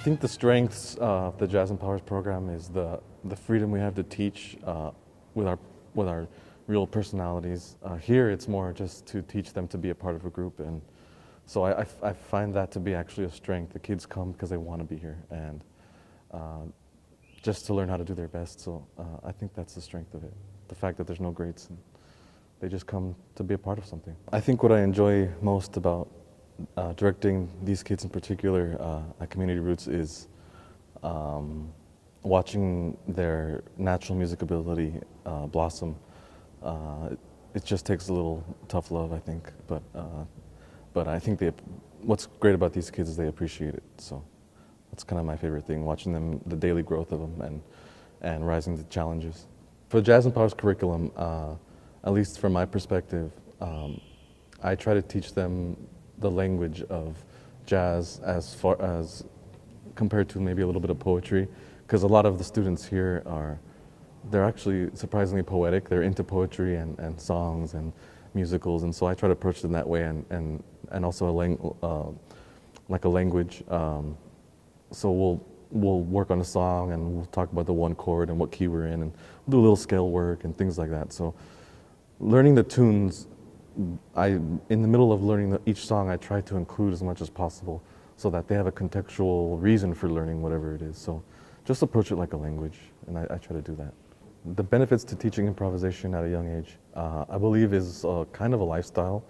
think the strengths of the Jazz Empowers program is the freedom we have to teach with our real personalities. Here it's more just to teach them to be a part of a group, and so I find that to be actually a strength. The kids come because they want to be here and just to learn how to do their best. So I think that's the strength of it. The fact that there's no grades and they just come to be a part of something. I think what I enjoy most about directing these kids in particular at Community Roots is watching their natural music ability blossom. It just takes a little tough love, I think, but I think what's great about these kids is they appreciate it. So that's kind of my favorite thing, watching them, the daily growth of them and rising to challenges. For the Jazz Empowers curriculum, at least from my perspective, I try to teach them the language of jazz as far as compared to maybe a little bit of poetry, because a lot of the students here they're actually surprisingly poetic. They're into poetry and songs and musicals, and so I try to approach them that way and also like a language. So we'll work on a song and we'll talk about the one chord and what key we're in, and we'll do a little scale work and things like that. So learning the tunes, in the middle of learning each song, I try to include as much as possible so that they have a contextual reason for learning whatever it is. So just approach it like a language, and I try to do that. The benefits to teaching improvisation at a young age, I believe, is kind of a lifestyle.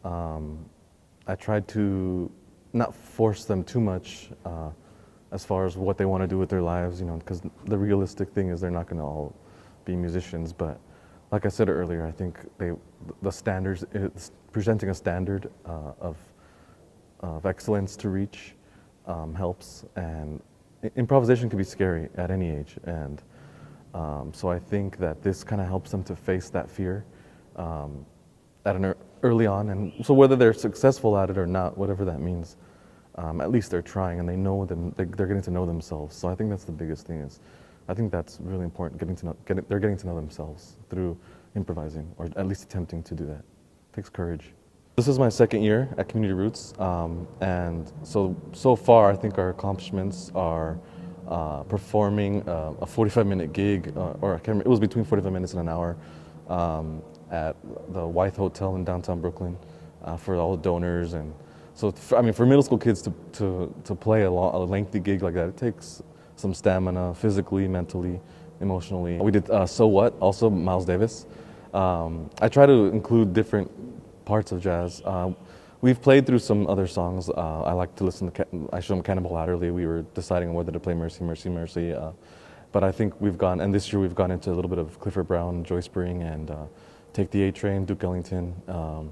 I try to not force them too much as far as what they want to do with their lives, because the realistic thing is they're not going to all be musicians. But like I said earlier, I think the standards, presenting a standard of excellence to reach helps. And improvisation can be scary at any age, and so I think that this kind of helps them to face that fear early on. And so whether they're successful at it or not, whatever that means, at least they're trying and they know they're getting to know themselves. So I think that's the biggest thing. I think that's really important. They're getting to know themselves through improvising, or at least attempting to do that. It takes courage. This is my second year at Community Roots, and so far I think our accomplishments are performing a 45-minute gig, or I can't remember, it was between 45 minutes and an hour, at the Wythe Hotel in downtown Brooklyn for all the donors. And so, for middle school kids to play a lengthy gig like that, it takes some stamina, physically, mentally, emotionally. We did So What, also Miles Davis. I try to include different parts of jazz. We've played through some other songs. I like to listen to, I showed them Cannonball Adderley. We were deciding whether to play Mercy, Mercy, Mercy. But I think and this year we've gone into a little bit of Clifford Brown, Joy Spring, and Take the A Train, Duke Ellington. A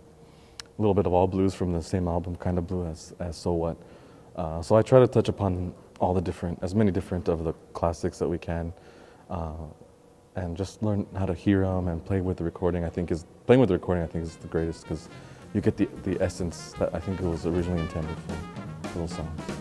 little bit of all blues from the same album, Kind of Blue, as So What. So I try to touch upon as many different of the classics that we can, and just learn how to hear them and play with the recording. Playing with the recording I think is the greatest, because you get the essence that I think it was originally intended for those songs.